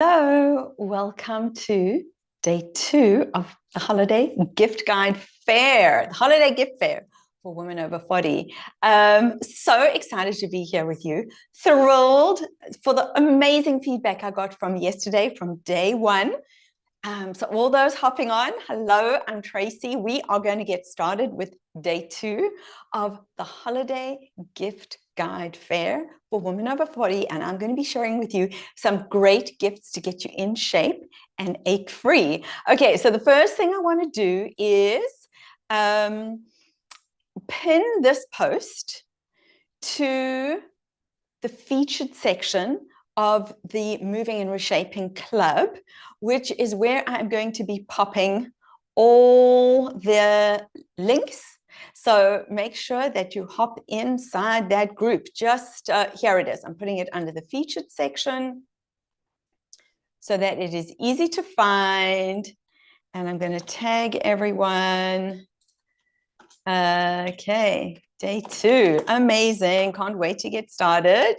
Hello, welcome to day 2 of the Holiday Gift Guide Fair, the Holiday Gift Fair for women over 40. So excited to be here with you. Thrilled for the amazing feedback I got from yesterday, from day 1. So all those hopping on, hello, I'm Tracy. We are going to get started with day 2 of the Holiday Gift Guide Fair for women over 40, and I'm going to be sharing with you some great gifts to get you in shape and ache-free. Okay, so the first thing I want to do is pin this post to the featured section of the Moving and Reshaping Club, which is where I'm going to be popping all the links. So make sure that you hop inside that group. Just here it is. I'm putting it under the featured section so that it is easy to find. And I'm going to tag everyone. Okay, day 2. Amazing. Can't wait to get started.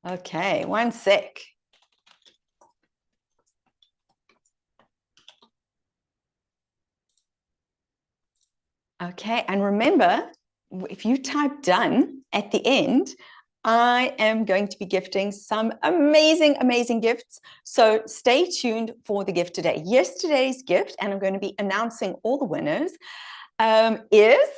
Okay, one sec. Okay, and remember, if you type done at the end, I am going to be gifting some amazing, amazing gifts. So stay tuned for the gift today. Yesterday's gift, and I'm going to be announcing all the winners, is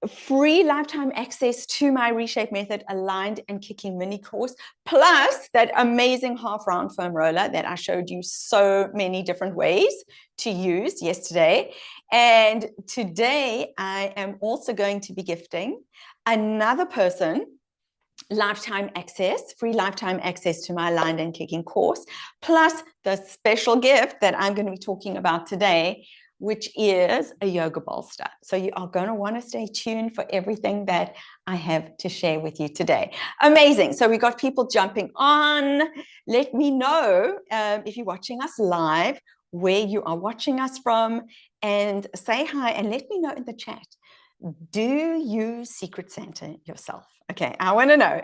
free lifetime access to my Reshape Method aligned and kicking mini course, plus that amazing half round foam roller that I showed you so many different ways to use yesterday. And today I am also going to be gifting another person free lifetime access to my aligned and kicking course, plus the special gift that I'm going to be talking about today, which is a yoga bolster. So you are going to want to stay tuned for everything that I have to share with you today. Amazing. So we got people jumping on. Let me know if you're watching us live, where you are watching us from, and say hi and let me know in the chat. Do you Secret Santa yourself? Okay, I want to know.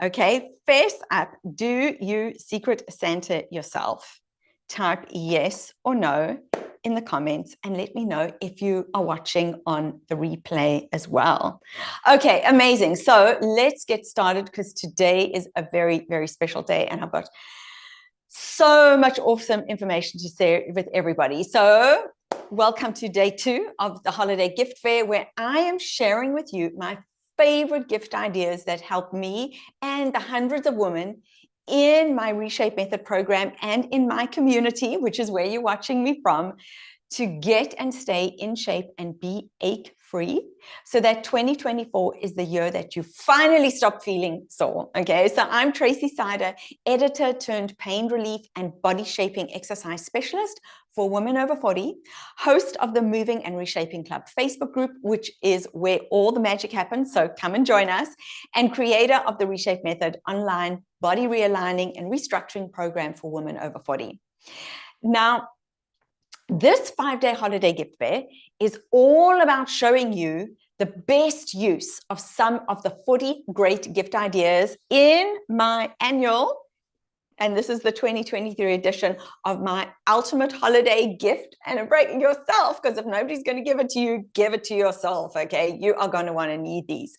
Okay, face up. Do you Secret Santa yourself? Type yes or no in the comments and let me know if you are watching on the replay as well. Okay, amazing. So let's get started because today is a very, very special day and I've got so much awesome information to share with everybody. So welcome to day 2 of the Holiday Gift Fair, where I am sharing with you my favorite gift ideas that help me and the hundreds of women in my Reshape Method program and in my community, which is where you're watching me from, to get and stay in shape and be ache-free, so that 2024 is the year that you finally stop feeling sore. Okay, so I'm Tracy Sider, editor turned pain relief and body shaping exercise specialist for women over 40, host of the Moving and Reshaping Club Facebook group, which is where all the magic happens, so come and join us, and creator of the Reshape Method online body realigning and restructuring program for women over 40. Now, this 5-day holiday gift fair is all about showing you the best use of some of the 40 great gift ideas in my annual, and this is the 2023 edition of my ultimate holiday gift and a break yourself, because if nobody's going to give it to you, give it to yourself. Okay, you are going to want to need these.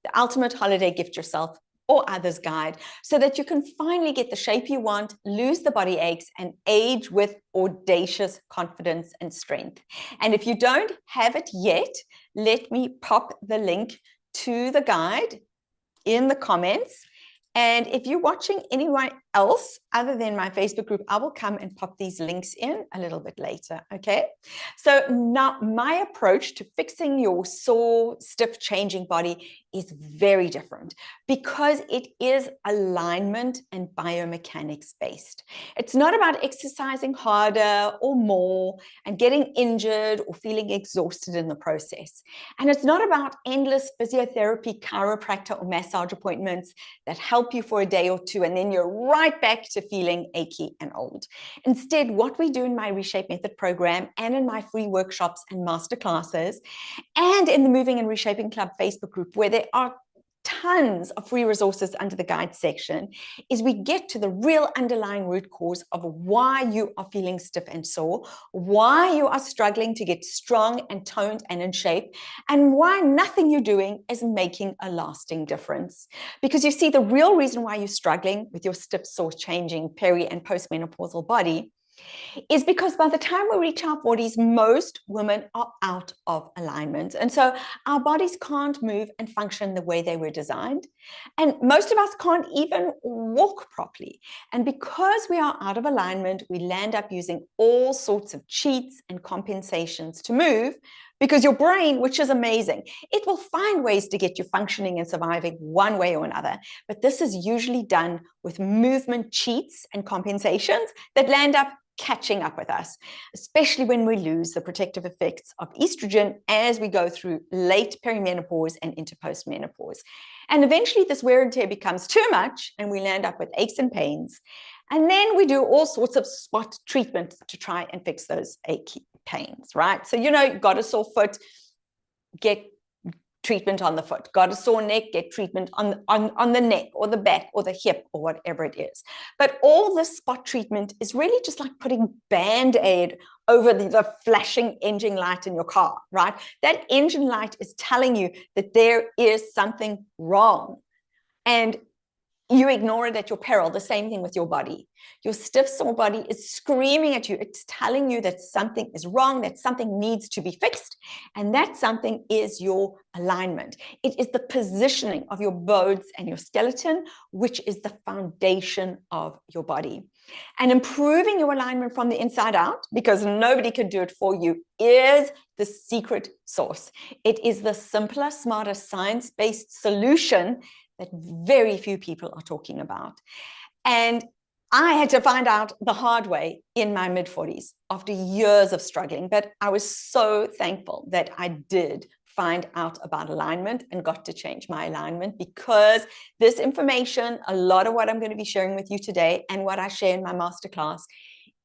The ultimate holiday gift yourself or others guide, so that you can finally get the shape you want, lose the body aches, and age with audacious confidence and strength. And if you don't have it yet, let me pop the link to the guide in the comments. And if you're watching anyone else other than my Facebook group, I will come and pop these links in a little bit later, okay? So now my approach to fixing your sore, stiff, changing body is very different because it is alignment and biomechanics based. It's not about exercising harder or more and getting injured or feeling exhausted in the process. And it's not about endless physiotherapy, chiropractor, or massage appointments that help you for a day or two and then you're right back to feeling achy and old. Instead, what we do in my Reshape Method program and in my free workshops and masterclasses and in the Moving and Reshaping Club Facebook group, where there are tons of free resources under the guide section, is we get to the real underlying root cause of why you are feeling stiff and sore, why you are struggling to get strong and toned and in shape, and why nothing you're doing is making a lasting difference. Because you see, the real reason why you're struggling with your stiff, sore, changing peri and postmenopausal body is because by the time we reach our 40s, most women are out of alignment. And so our bodies can't move and function the way they were designed. And most of us can't even walk properly. And because we are out of alignment, we land up using all sorts of cheats and compensations to move, because your brain, which is amazing, it will find ways to get you functioning and surviving one way or another. But this is usually done with movement cheats and compensations that land up catching up with us, especially when we lose the protective effects of estrogen as we go through late perimenopause and into postmenopause. And eventually this wear and tear becomes too much and we land up with aches and pains. And then we do all sorts of spot treatments to try and fix those achy pains, right? So, you got a sore foot, get treatment on the foot. Got a sore neck, get treatment on the neck or the back or the hip or whatever it is. But all this spot treatment is really just like putting Band-Aid over the flashing engine light in your car, right? That engine light is telling you that there is something wrong. And you ignore it at your peril. The same thing with your body. Your stiff, sore body is screaming at you. It's telling you that something is wrong, that something needs to be fixed. And that something is your alignment. It is the positioning of your bones and your skeleton, which is the foundation of your body. And improving your alignment from the inside out, because nobody can do it for you, is the secret sauce. It is the simpler, smarter, science-based solution that very few people are talking about. And I had to find out the hard way in my mid-40s after years of struggling, but I was so thankful that I did find out about alignment and got to change my alignment, because this information, a lot of what I'm going to be sharing with you today and what I share in my masterclass,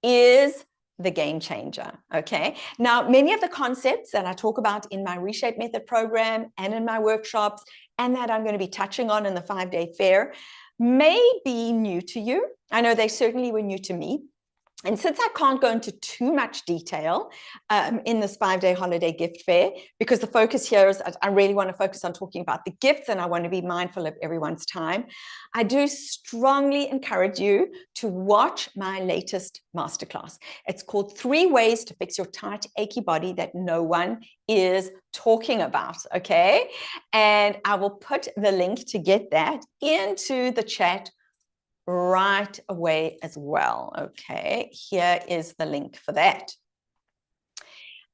is the game changer. Okay. Now, many of the concepts that I talk about in my Reshape Method program and in my workshops, and that I'm going to be touching on in the 5-day fair, may be new to you. I know they certainly were new to me. And since I can't go into too much detail in this 5-day holiday gift fair, because the focus here is I really want to focus on talking about the gifts and I want to be mindful of everyone's time, I do strongly encourage you to watch my latest masterclass. It's called 3 Ways to Fix Your Tight, Achy Body That No One is Talking About, okay? And I will put the link to get that into the chat right away as well. Okay, here is the link for that.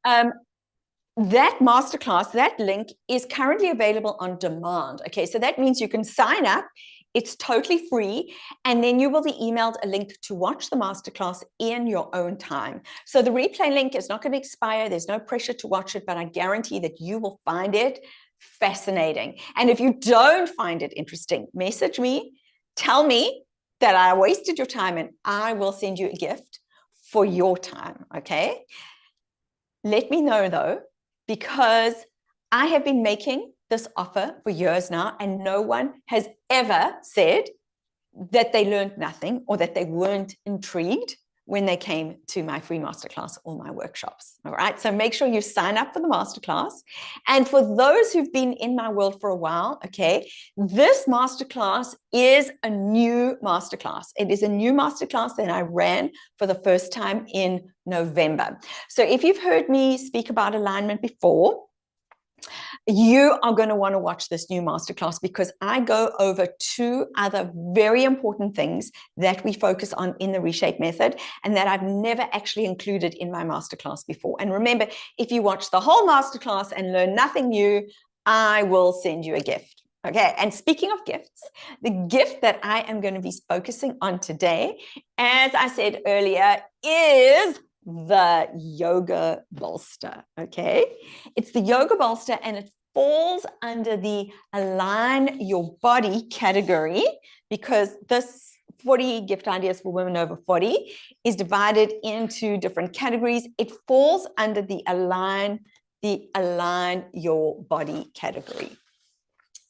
That masterclass, that link is currently available on demand. Okay, so that means you can sign up. It's totally free, and then you will be emailed a link to watch the masterclass in your own time. So the replay link is not going to expire. There's no pressure to watch it, but I guarantee that you will find it fascinating. And if you don't find it interesting, message me, tell me that I wasted your time, and I will send you a gift for your time, okay? Let me know though, because I have been making this offer for years now, and no one has ever said that they learned nothing or that they weren't intrigued when they came to my free masterclass or my workshops. All right. So make sure you sign up for the masterclass. And for those who've been in my world for a while, okay, this masterclass is a new masterclass. It is a new masterclass that I ran for the first time in November. So if you've heard me speak about alignment before, you are going to want to watch this new masterclass, because I go over 2 other very important things that we focus on in the Reshape Method and that I've never actually included in my masterclass before. And remember, if you watch the whole masterclass and learn nothing new, I will send you a gift. Okay, and speaking of gifts, the gift that I am going to be focusing on today, as I said earlier, is the yoga bolster. Okay, it's the yoga bolster, and it falls under the Align Your Body category, because this 40 gift ideas for women over 40 is divided into different categories. It falls under the Align Your Body category.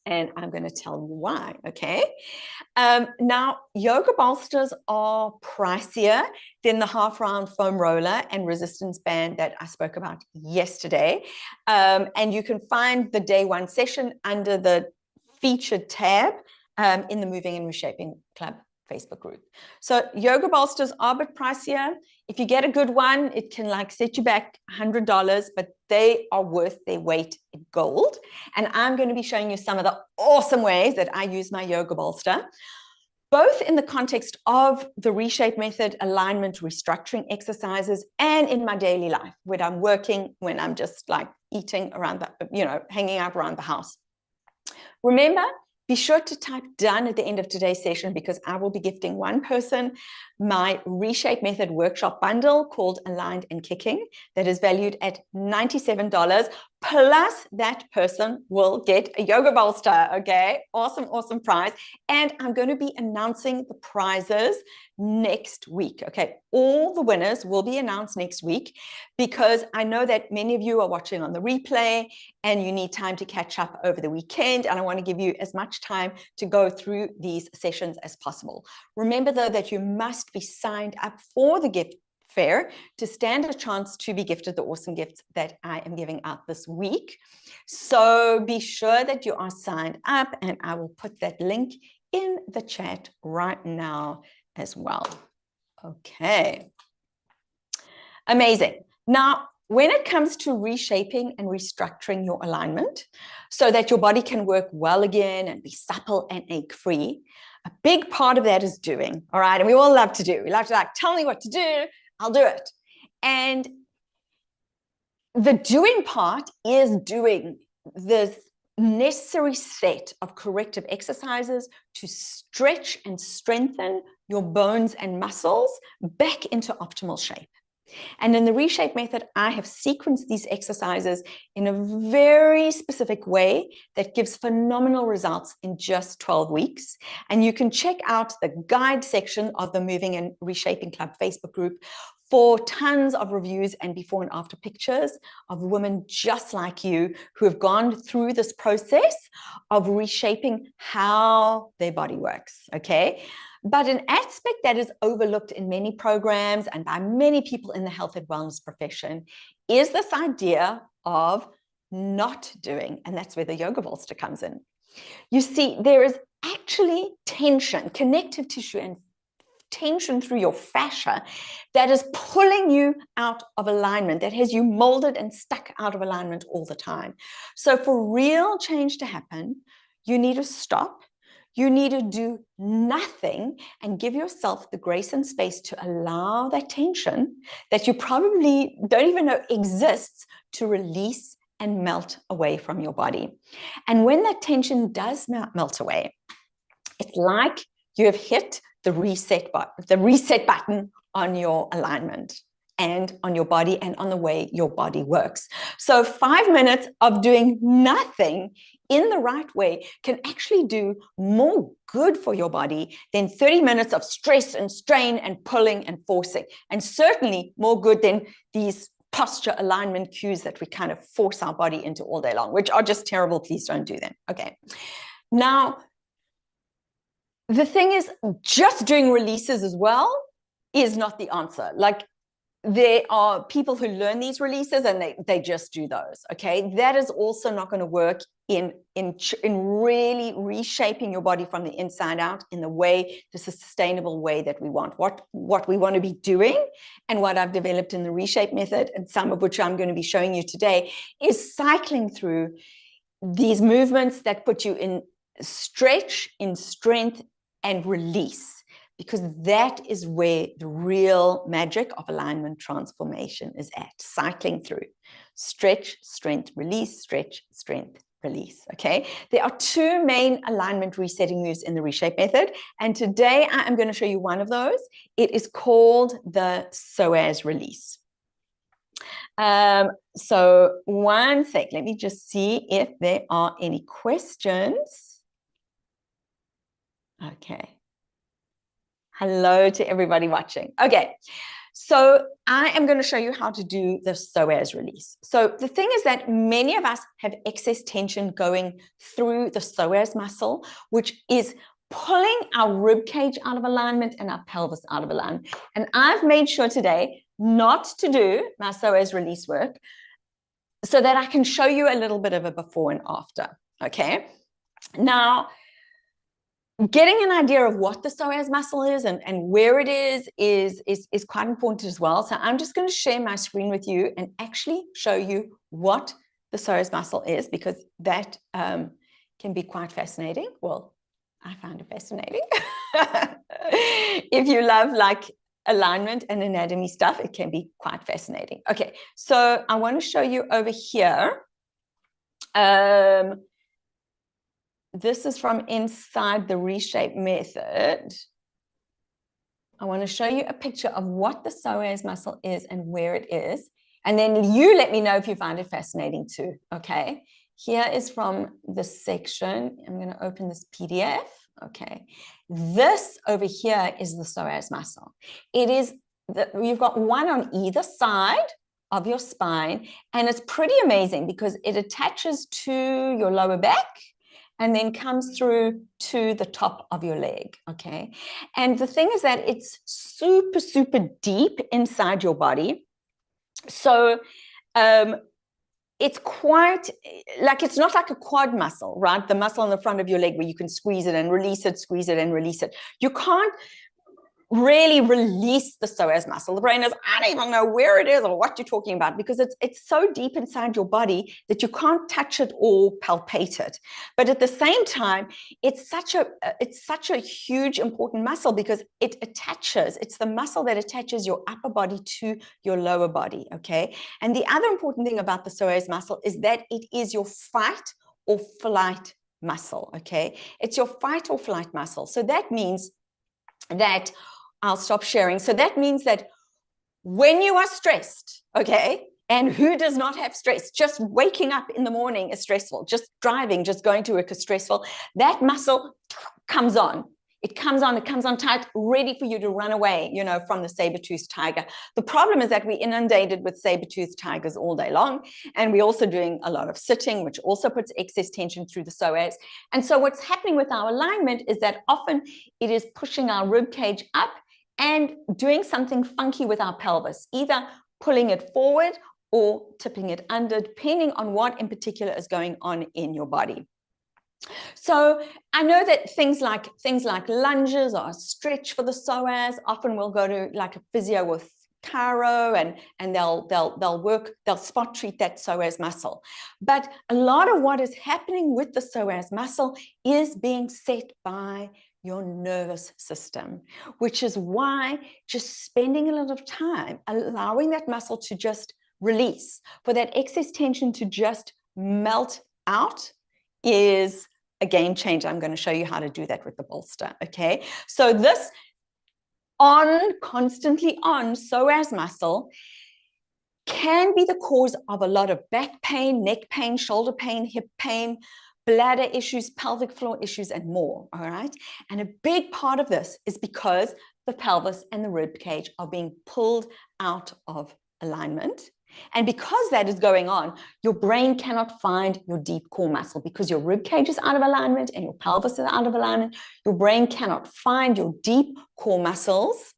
And I'm going to tell you why, okay? Now, yoga bolsters are pricier than the half-round foam roller and resistance band that I spoke about yesterday. And you can find the day one session under the featured tab in the Moving and Reshaping Club Facebook group. So yoga bolsters are a bit pricier. If you get a good one, it can like set you back $100, but they are worth their weight in gold. And I'm going to be showing you some of the awesome ways that I use my yoga bolster, both in the context of the reshape method, alignment, restructuring exercises, and in my daily life when I'm working, when I'm just like eating around the, hanging out around the house. Remember, be sure to type done at the end of today's session because I will be gifting one person my Reshape Method workshop bundle called Aligned and Kicking that is valued at $97. Plus that person will get a yoga bolster, okay? Awesome, awesome prize. And I'm going to be announcing the prizes next week, okay? All the winners will be announced next week because I know that many of you are watching on the replay and you need time to catch up over the weekend. And I want to give you as much time to go through these sessions as possible. Remember though that you must be signed up for the gift fair to stand a chance to be gifted the awesome gifts that I am giving out this week. So be sure that you are signed up and I will put that link in the chat right now as well. Okay. Amazing. Now, when it comes to reshaping and restructuring your alignment so that your body can work well again and be supple and ache-free, a big part of that is doing, all right? And we all love to do. We love to like, tell me what to do, I'll do it. And the doing part is doing this necessary set of corrective exercises to stretch and strengthen your bones and muscles back into optimal shape. And in the Reshape Method, I have sequenced these exercises in a very specific way that gives phenomenal results in just 12 weeks. And you can check out the guide section of the Moving and Reshaping Club Facebook group for tons of reviews and before and after pictures of women just like you who have gone through this process of reshaping how their body works, okay? But an aspect that is overlooked in many programs and by many people in the health and wellness profession is this idea of not doing, and that's where the yoga bolster comes in. You see, there is actually tension, connective tissue and tension through your fascia that is pulling you out of alignment, that has you molded and stuck out of alignment all the time. So for real change to happen, you need to stop. You need to do nothing and give yourself the grace and space to allow that tension that you probably don't even know exists to release and melt away from your body. And when that tension does melt away, it's like you have hit the reset button on your alignment and on your body and on the way your body works. So 5 minutes of doing nothing in the right way can actually do more good for your body than 30 minutes of stress and strain and pulling and forcing, and certainly more good than these posture alignment cues that we kind of force our body into all day long, which are just terrible. Please don't do them. Okay. Now, the thing is, just doing releases as well is not the answer. Like, there are people who learn these releases and they just do those, okay? That is also not going to work in really reshaping your body from the inside out in the way, the sustainable way that we want. What we want to be doing and what I've developed in the Reshape Method, and some of which I'm going to be showing you today, is cycling through these movements that put you in stretch, in strength, and release, because that is where the real magic of alignment transformation is at, cycling through stretch, strength, release, stretch, strength, release, okay? There are two main alignment resetting moves in the Reshape Method, and today I am going to show you one of those. It is called the psoas release. So one sec, let me just see if there are any questions. Okay. Hello to everybody watching. Okay, So I am going to show you how to do the psoas release. So the thing is that many of us have excess tension going through the psoas muscle, which is pulling our rib cage out of alignment and our pelvis out of alignment. And I've made sure today not to do my psoas release work so that I can show you a little bit of a before and after. Okay. Now, getting an idea of what the psoas muscle is and where it is quite important as well. So I'm just going to share my screen with you and actually show you what the psoas muscle is, because that can be quite fascinating. Well, I find it fascinating. If you love like alignment and anatomy stuff, it can be quite fascinating. Okay, so I want to show you over here. This is from inside the Reshape method. I want to show you a picture of what the psoas muscle is and where it is. And then you let me know if you find it fascinating too, okay? Here is from the section. I'm going to open this PDF, okay? This over here is the psoas muscle. It is, you've got one on either side of your spine, and it's pretty amazing because it attaches to your lower back and then comes through to the top of your leg, okay? And the thing is that it's super, super deep inside your body. So it's quite, like, it's not like a quad muscle, right? The muscle on the front of your leg where you can squeeze it and release it, squeeze it and release it. You can't really release the psoas muscle. The brain is, I don't even know where it is or what you're talking about, because it's so deep inside your body that you can't touch it or palpate it. But at the same time, it's such a huge important muscle because it attaches. It's the muscle that attaches your upper body to your lower body. Okay. And the other important thing about the psoas muscle is that it is your fight or flight muscle. Okay. It's your fight or flight muscle. So that means that I'll stop sharing. So that means that when you are stressed, okay, and who does not have stress? Just waking up in the morning is stressful. Just driving, just going to work is stressful. That muscle comes on. It comes on tight, ready for you to run away, you know, from the saber-toothed tiger. The problem is that we're inundated with saber-toothed tigers all day long. And we're also doing a lot of sitting, which also puts excess tension through the psoas. And so what's happening with our alignment is that often it is pushing our rib cage up and doing something funky with our pelvis, either pulling it forward or tipping it under, depending on what in particular is going on in your body. So I know that things like lunges or a stretch for the psoas. Often we'll go to like a physio with Caro and they'll spot treat that psoas muscle. But a lot of what is happening with the psoas muscle is being set by your nervous system, which is why just spending a lot of time allowing that muscle to just release, for that excess tension to just melt out, is a game changer. I'm going to show you how to do that with the bolster. Okay. So this constantly on psoas muscle can be the cause of a lot of back pain, neck pain, shoulder pain, hip pain, bladder issues, pelvic floor issues, and more. All right. And a big part of this is because the pelvis and the rib cage are being pulled out of alignment. And because that is going on, your brain cannot find your deep core muscle because your rib cage is out of alignment and your pelvis is out of alignment. Your brain cannot find your deep core muscles,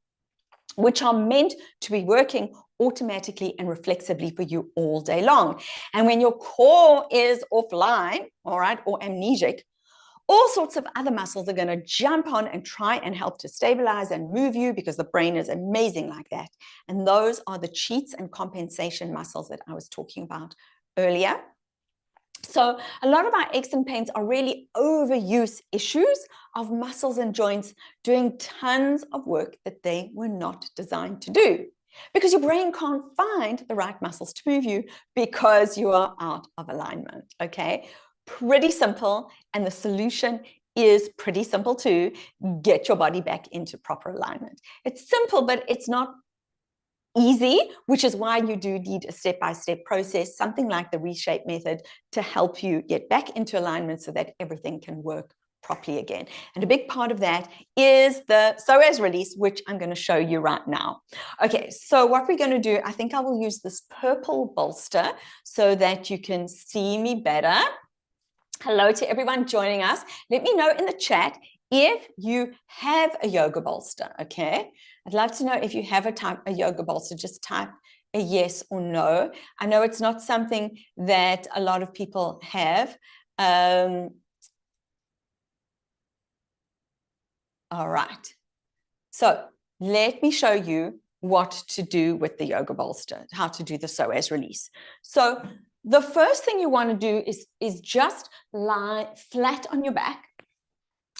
which are meant to be working automatically and reflexively for you all day long. And when your core is offline, all right, or amnesic, all sorts of other muscles are going to jump on and try and help to stabilize and move you, because the brain is amazing like that. And those are the cheats and compensation muscles that I was talking about earlier. So a lot of our aches and pains are really overuse issues of muscles and joints doing tons of work that they were not designed to do, because your brain can't find the right muscles to move you because you are out of alignment. Okay. Pretty simple, and the solution is pretty simple too. Get your body back into proper alignment. It's simple, but it's not easy, which is why you do need a step-by-step process, something like the Reshape method, to help you get back into alignment so that everything can work properly again. And a big part of that is the psoas release, which I'm going to show you right now. Okay, so what we're going to do, I think I will use this purple bolster so that you can see me better. Hello to everyone joining us. Let me know in the chat if you have a yoga bolster, okay? I'd love to know if you have a yoga bolster. Just type a yes or no. I know it's not something that a lot of people have. All right. So let me show you what to do with the yoga bolster, how to do the psoas release. So the first thing you want to do is just lie flat on your back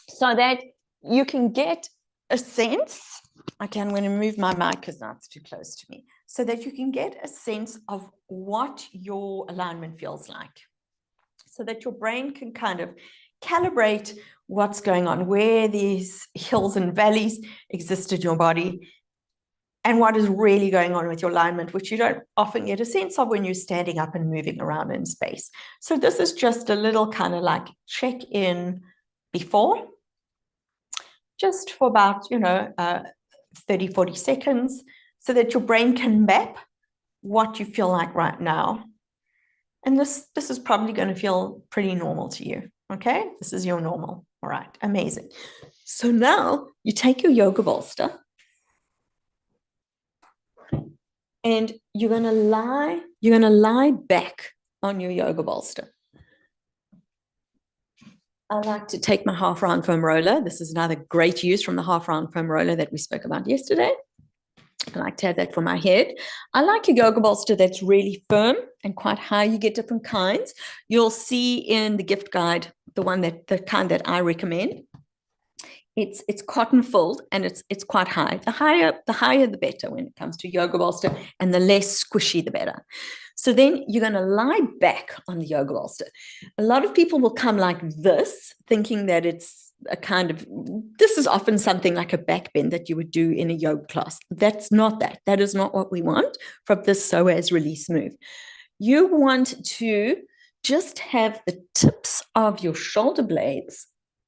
so that you can get a sense. Okay, I'm going to move my mic because now it's too close to me, so that you can get a sense of what your alignment feels like, so that your brain can kind of calibrate what's going on, where these hills and valleys exist in your body, and what is really going on with your alignment, which you don't often get a sense of when you're standing up and moving around in space. So this is just a little kind of like check-in before, just for about, 30, 40 seconds, so that your brain can map what you feel like right now. And this is probably going to feel pretty normal to you, okay? This is your normal. All right, amazing. So now you take your yoga bolster and you're going to lie back on your yoga bolster. I like to take my half round foam roller. This is another great use from the half round foam roller that we spoke about yesterday. I like to have that for my head. I like a yoga bolster that's really firm and quite high. You get different kinds. You'll see in the gift guide, the kind that I recommend. It's cotton filled and it's quite high. The higher the better when it comes to yoga bolster, and the less squishy the better. So then you're going to lie back on the yoga bolster. A lot of people will come like this, thinking that it's this is often something like a back bend that you would do in a yoga class. That's not that. That is not what we want from this psoas release move. You want to just have the tips of your shoulder blades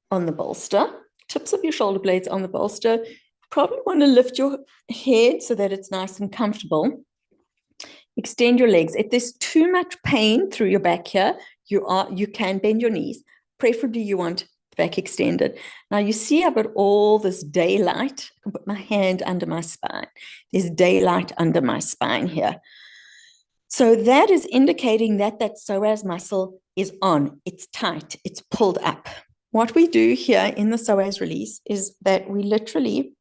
on the bolster. Tips of your shoulder blades on the bolster. Probably want to lift your head so that it's nice and comfortable. Extend your legs. If there's too much pain through your back here, you can bend your knees. Preferably you want the back extended. Now you see I've got all this daylight. I can put my hand under my spine. There's daylight under my spine here. So that is indicating that psoas muscle is on. It's tight. It's pulled up. What we do here in the psoas release is that we literally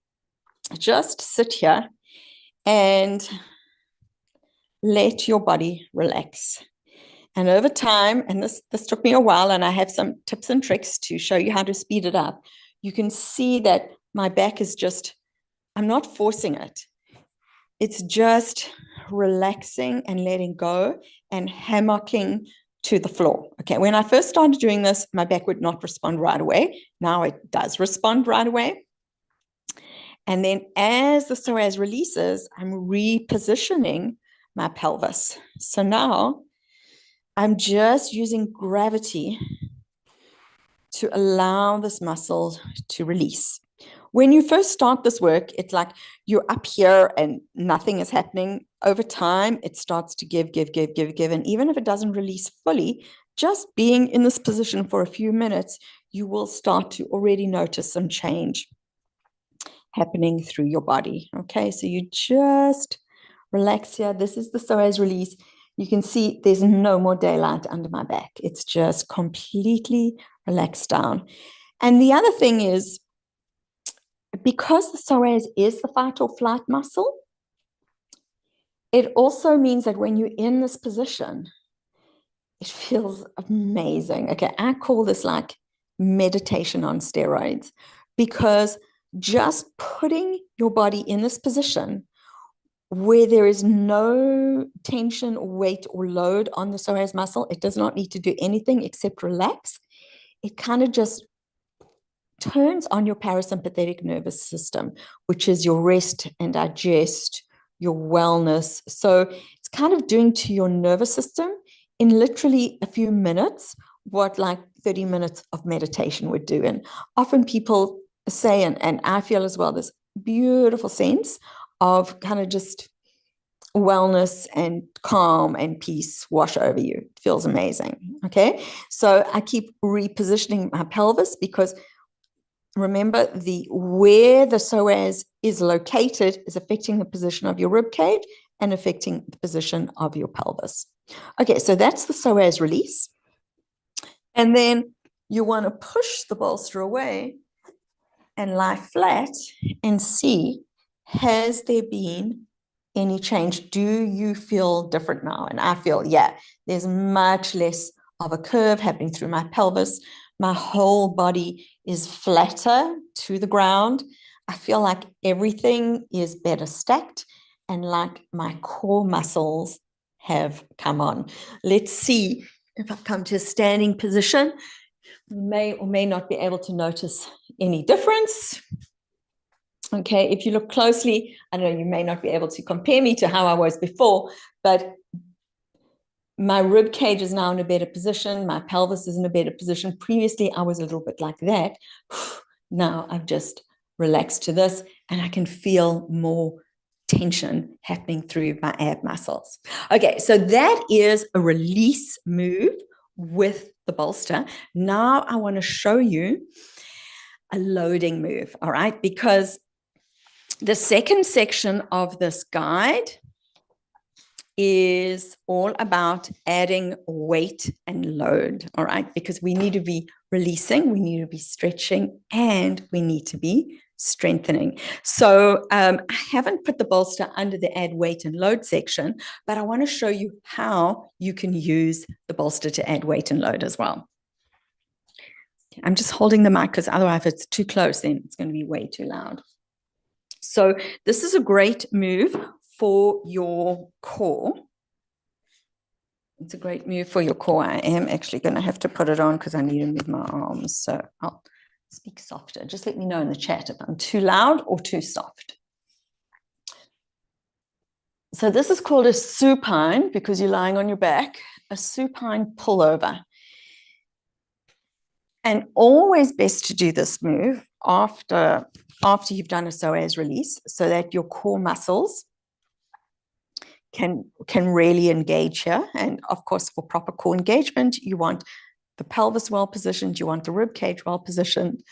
just sit here and let your body relax. And over time, and this took me a while, and I have some tips and tricks to show you how to speed it up. You can see that my back is just, I'm not forcing it. It's just relaxing and letting go and hammocking to the floor. Okay, when I first started doing this, my back would not respond right away. Now it does respond right away. And then as the psoas releases, I'm repositioning my pelvis. So now I'm just using gravity to allow this muscle to release. When you first start this work, it's like you're up here and nothing is happening. Over time, it starts to give. And even if it doesn't release fully, just being in this position for a few minutes, you will start to already notice some change happening through your body. Okay, so you just relax here. This is the psoas release. You can see there's no more daylight under my back. It's just completely relaxed down. And the other thing is, because the psoas is the fight or flight muscle, it also means that when you're in this position, it feels amazing. Okay, I call this like meditation on steroids, because just putting your body in this position where there is no tension or weight or load on the psoas muscle, it does not need to do anything except relax. It kind of just turns on your parasympathetic nervous system, which is your rest and digest, your wellness. So it's kind of doing to your nervous system in literally a few minutes what like 30 minutes of meditation would do. And often people say, and I feel as well, this beautiful sense of kind of just wellness and calm and peace wash over you. It feels amazing. Okay. So I keep repositioning my pelvis because remember where the psoas is located is affecting the position of your rib cage and affecting the position of your pelvis. Okay, so that's the psoas release. And then you want to push the bolster away and lie flat and see, has there been any change? Do you feel different now? And I feel, yeah, there's much less of a curve happening through my pelvis. My whole body is flatter to the ground. I feel like everything is better stacked and like my core muscles have come on. Let's see if I come to a standing position. You may or may not be able to notice any difference. Okay, if you look closely, I know you may not be able to compare me to how I was before, but my rib cage is now in a better position. My pelvis is in a better position. Previously, I was a little bit like that. Now I've just relaxed to this and I can feel more tension happening through my ab muscles. Okay, so that is a release move with the bolster. Now I want to show you a loading move, all right? Because the second section of this guide is all about adding weight and load, all right? Because we need to be releasing, we need to be stretching, and we need to be strengthening. So I haven't put the bolster under the add weight and load section, but I want to show you how you can use the bolster to add weight and load as well. I'm just holding the mic because otherwise if it's too close, then it's going to be way too loud. So this is a great move for your core. It's a great move for your core. I am actually going to have to put it on because I need to move my arms. So I'll speak softer. Just let me know in the chat if I'm too loud or too soft. So this is called a supine because you're lying on your back, a supine pullover. And always best to do this move after you've done a psoas release so that your core muscles can really engage here. And of course, for proper core engagement, you want the pelvis well positioned, you want the rib cage well positioned,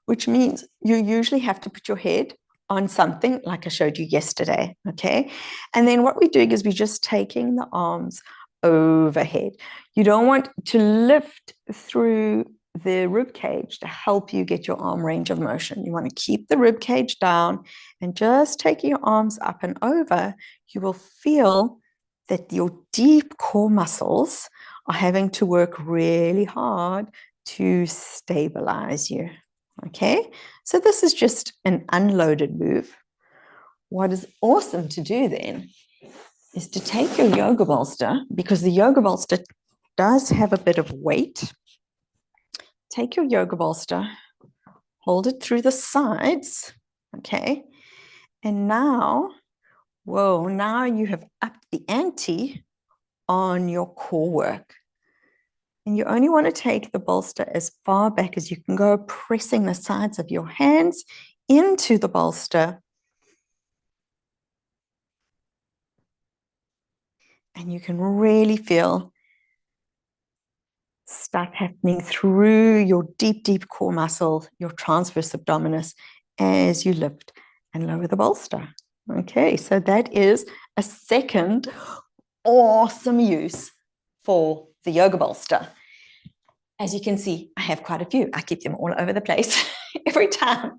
which means you usually have to put your head on something like I showed you yesterday, okay? And then what we're doing is we're just taking the arms overhead. You don't want to lift through the rib cage to help you get your arm range of motion. You want to keep the rib cage down and just taking your arms up and over, you will feel that your deep core muscles are having to work really hard to stabilize you. Okay, so this is just an unloaded move. What is awesome to do then is to take your yoga bolster, because the yoga bolster does have a bit of weight. Take your yoga bolster, hold it through the sides, okay? And now, whoa, now you have upped the ante on your core work. And you only want to take the bolster as far back as you can go, pressing the sides of your hands into the bolster. And you can really feel stuff happening through your deep, deep core muscle, your transverse abdominis, as you lift and lower the bolster. Okay, so that is a second awesome use for the yoga bolster. As you can see, I have quite a few. I keep them all over the place. Every time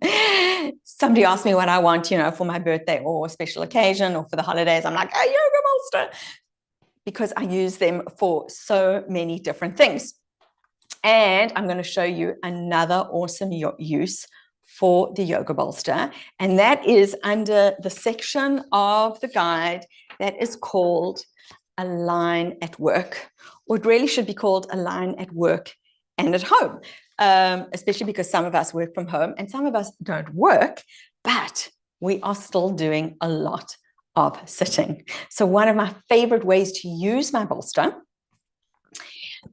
somebody asks me what I want, you know, for my birthday or a special occasion or for the holidays, I'm like, a yoga bolster, because I use them for so many different things. And I'm going to show you another awesome use for the yoga bolster. And that is under the section of the guide that is called Align at Work, or it really should be called Align at Work and at Home, especially because some of us work from home and some of us don't work, but we are still doing a lot of sitting. So one of my favorite ways to use my bolster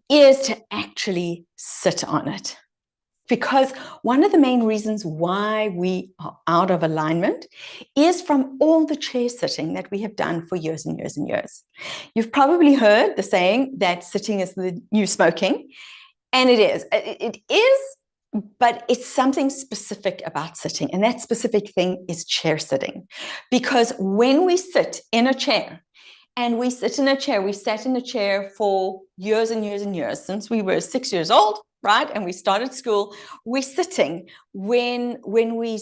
is to actually sit on it. Because one of the main reasons why we are out of alignment is from all the chair sitting that we have done for years and years and years. You've probably heard the saying that sitting is the new smoking, and it is. It is, but it's something specific about sitting, and that specific thing is chair sitting. Because when we sit in a chair, and we sit in a chair, we sat in a chair for years and years and years, since we were 6 years old, right? And we started school. We're sitting when we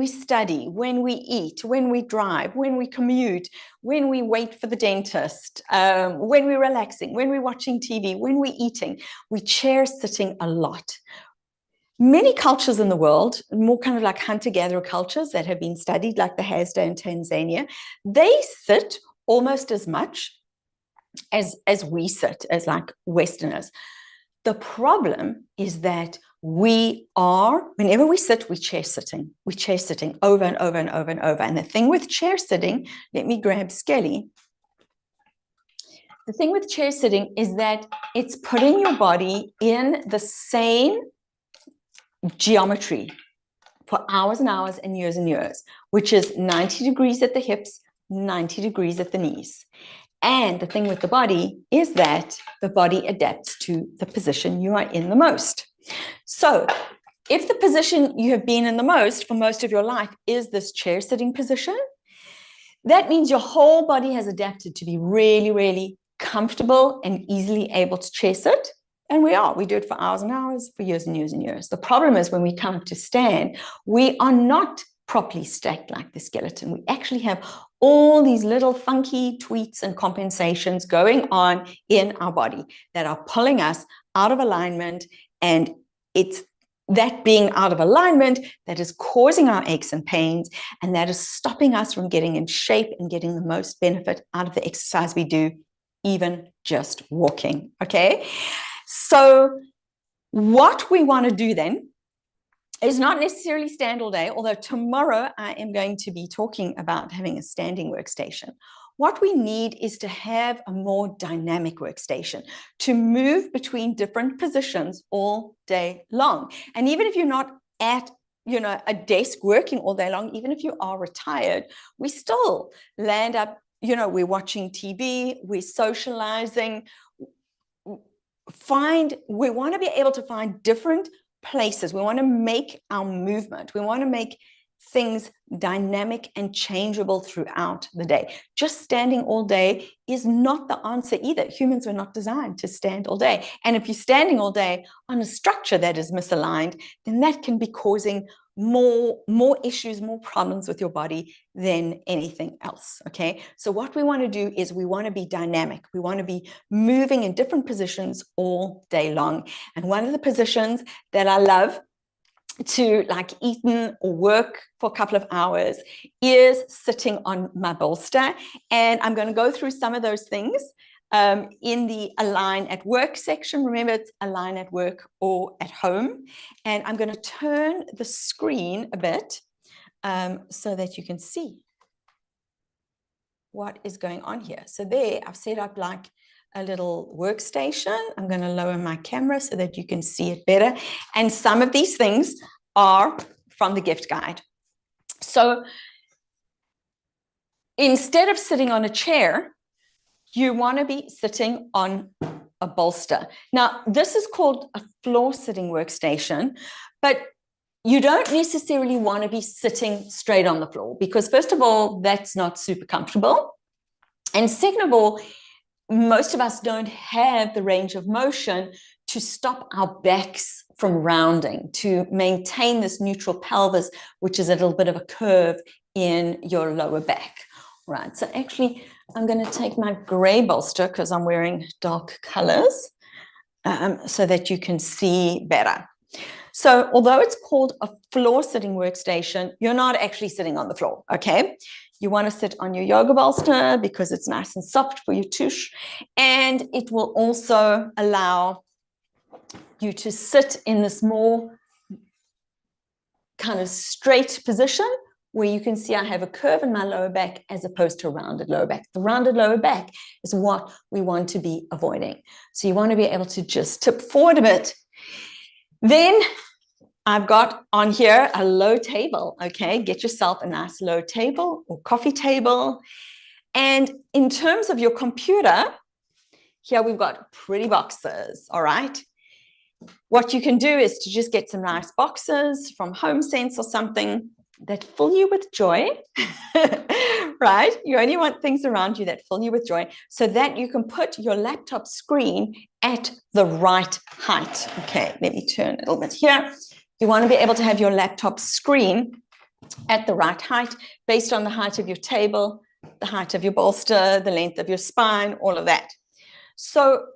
study, when we eat, when we drive, when we commute, when we wait for the dentist, when we're relaxing, when we're watching TV, when we're eating. We chair sitting a lot. Many cultures in the world, more kind of like hunter-gatherer cultures that have been studied, like the Hasda in Tanzania, they sit almost as much as we sit, as like Westerners. The problem is that whenever we sit, we're chair sitting over and over and over and over. And the thing with chair sitting, let me grab Skelly. The thing with chair sitting is that it's putting your body in the same geometry for hours and hours and years, which is 90 degrees at the hips, 90 degrees at the knees. And the thing with the body is that the body adapts to the position you are in the most. So if the position you have been in the most for most of your life is this chair sitting position, that means your whole body has adapted to be really, really comfortable and easily able to chair sit. And we do it for hours and hours, for years and years and years. The problem is when we come to stand, we are not properly stacked like the skeleton. We actually have all these little funky tweaks and compensations going on in our body that are pulling us out of alignment. And it's that being out of alignment that is causing our aches and pains, and that is stopping us from getting in shape and getting the most benefit out of the exercise we do, even just walking, okay? So what we want to do then is not necessarily stand all day, although tomorrow I am going to be talking about having a standing workstation. What we need is to have a more dynamic workstation to move between different positions all day long. And even if you're not at a desk working all day long, even if you are retired, we still land up, we're watching TV, we're socializing. We want to be able to find different places. We want to make our movement. We want to make things dynamic and changeable throughout the day. Just standing all day is not the answer either. Humans are not designed to stand all day. And if you're standing all day on a structure that is misaligned, then that can be causing more issues, more problems with your body than anything else, okay? So what we want to do is we want to be dynamic. We want to be moving in different positions all day long. And one of the positions that I love to like eat in or work for a couple of hours is sitting on my bolster. And I'm going to go through some of those things in the Align at Work section. Remember, it's Align at Work or at Home. And I'm going to turn the screen a bit so that you can see what is going on here. So there, I've set up like a little workstation. I'm going to lower my camera so that you can see it better. And some of these things are from the gift guide. So instead of sitting on a chair, you want to be sitting on a bolster. Now, this is called a floor sitting workstation, but you don't necessarily want to be sitting straight on the floor because, first of all, that's not super comfortable. And second of all, most of us don't have the range of motion to stop our backs from rounding, to maintain this neutral pelvis, which is a little bit of a curve in your lower back. Right, so actually, I'm going to take my gray bolster because I'm wearing dark colors so that you can see better. So although it's called a floor sitting workstation, you're not actually sitting on the floor, okay? You want to sit on your yoga bolster because it's nice and soft for your tush, and it will also allow you to sit in this more kind of straight position where you can see I have a curve in my lower back as opposed to a rounded lower back. The rounded lower back is what we want to be avoiding. So you want to be able to just tip forward a bit. Then I've got on here a low table, okay? Get yourself a nice low table or coffee table. And in terms of your computer, here we've got pretty boxes, all right? What you can do is to just get some nice boxes from HomeSense or something that fill you with joy, right? You only want things around you that fill you with joy so that you can put your laptop screen at the right height. Okay, let me turn a little bit here. You want to be able to have your laptop screen at the right height based on the height of your table, the height of your bolster, the length of your spine, all of that. So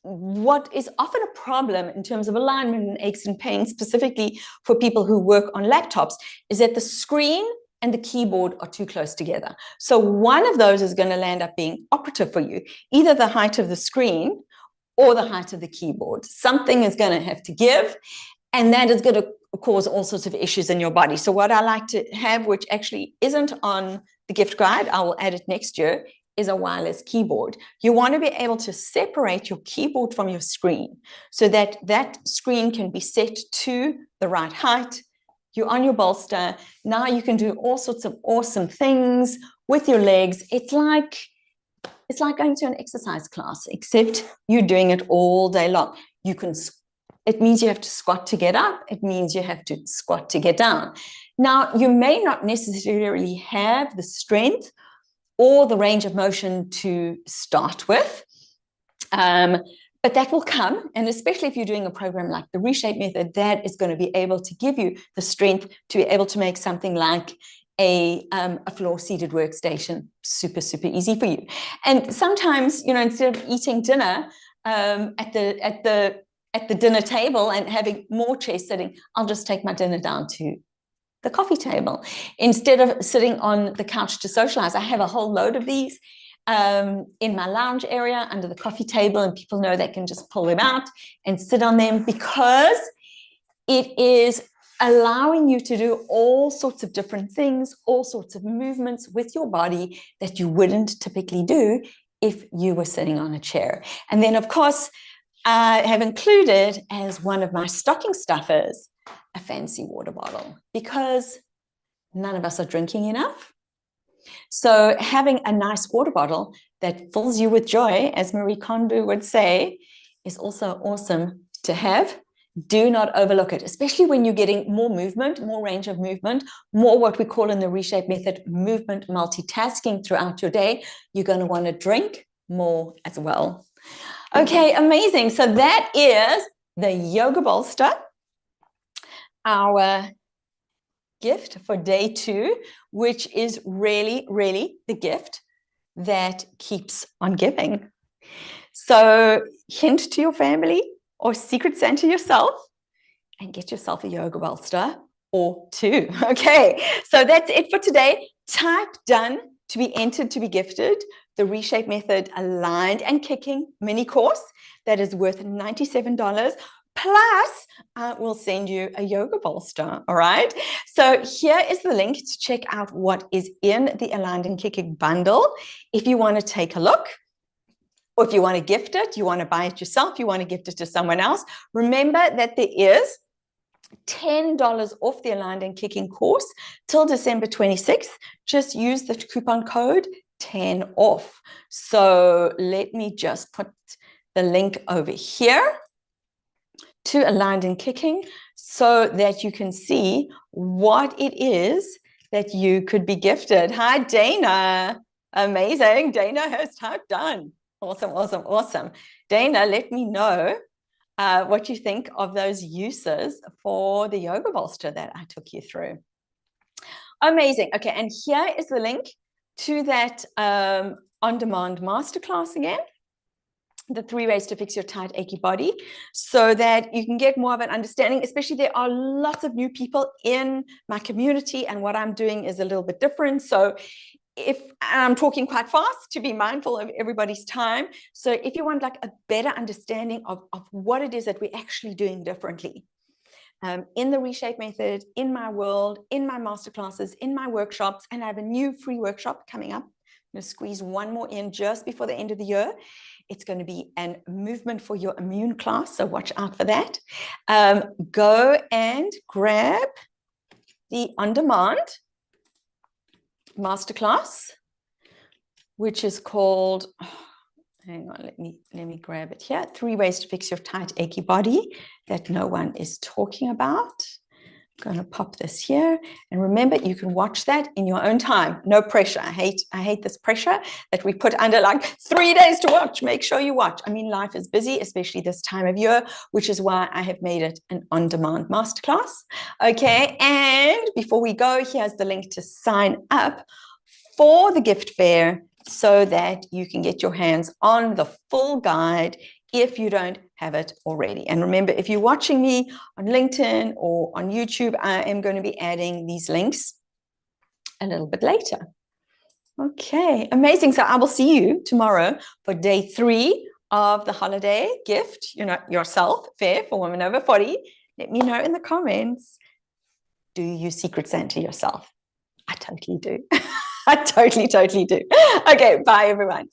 what is often a problem in terms of alignment and aches and pains, specifically for people who work on laptops, is that the screen and the keyboard are too close together. So one of those is going to land up being operative for you, either the height of the screen or the height of the keyboard. Something is going to have to give, and that is going to cause all sorts of issues in your body. So what I like to have, which actually isn't on the gift guide, I will add it next year, is a wireless keyboard. You want to be able to separate your keyboard from your screen so that that screen can be set to the right height. You're on your bolster. Now you can do all sorts of awesome things with your legs. It's like going to an exercise class, except you're doing it all day long. It means you have to squat to get up. It means you have to squat to get down. Now, you may not necessarily have the strength or the range of motion to start with, but that will come. And especially if you're doing a program like the Reshape Method, that is going to be able to give you the strength to be able to make something like a floor-seated workstation super, super easy for you. And sometimes, instead of eating dinner at the dinner table and having more chairs sitting, I'll just take my dinner down to the coffee table. Instead of sitting on the couch to socialize, I have a whole load of these in my lounge area under the coffee table, and people know they can just pull them out and sit on them because it is allowing you to do all sorts of different things, all sorts of movements with your body that you wouldn't typically do if you were sitting on a chair. And then, of course, I have included as one of my stocking stuffers a fancy water bottle because none of us are drinking enough. So having a nice water bottle that fills you with joy, as Marie Kondo would say, is also awesome to have. Do not overlook it, especially when you're getting more movement, more range of movement, more what we call in the Reshape Method, movement multitasking throughout your day. You're going to want to drink more as well. Okay, amazing. So that is the yoga bolster, our gift for day 2, which is really, really the gift that keeps on giving. So hint to your family or secret Santa yourself and get yourself a yoga bolster or 2. Okay, so that's it for today. Type done to be entered to be gifted the Reshape Method Aligned and Kicking mini course that is worth $97. Plus, we'll send you a yoga bolster, all right? So here is the link to check out what is in the Aligned and Kicking bundle. If you want to take a look, or if you want to gift it, you want to buy it yourself, you want to gift it to someone else, remember that there is $10 off the Aligned and Kicking course till December 26th. Just use the coupon code 10 off. So let me just put the link over here to Aligned and Kicking so that you can see what it is that you could be gifted. Hi, Dana. Amazing. Dana has typed done. Awesome, awesome, awesome. Dana, let me know what you think of those uses for the yoga bolster that I took you through. Amazing. Okay, and here is the link to that on-demand masterclass again. The 3 ways to fix your tight, achy body, so that you can get more of an understanding, especially there are lots of new people in my community and what I'm doing is a little bit different. So if I'm talking quite fast to be mindful of everybody's time. So if you want like a better understanding of what it is that we're actually doing differently, in the Reshape Method, in my world, in my masterclasses, in my workshops, and I have a new free workshop coming up. I'm going to squeeze one more in just before the end of the year. It's going to be a movement for your immune class, so watch out for that. Go and grab the on-demand masterclass, which is called, hang on, let me grab it here. 3 ways to fix your tight, achy body that no one is talking about. I'm going to pop this here. And remember, you can watch that in your own time. No pressure. I hate this pressure that we put under, like 3 days to watch. Make sure you watch. I mean, life is busy, especially this time of year, which is why I have made it an on-demand masterclass. Okay. And before we go, here's the link to sign up for the gift fair so that you can get your hands on the full guide if you don't have it already. And remember, if you're watching me on LinkedIn or on YouTube, I am going to be adding these links a little bit later. Okay, amazing. So I will see you tomorrow for day 3 of the holiday gift, yourself fair for women over 40. Let me know in the comments. Do you Secret Santa yourself? I totally do. I totally do. Okay, bye everyone.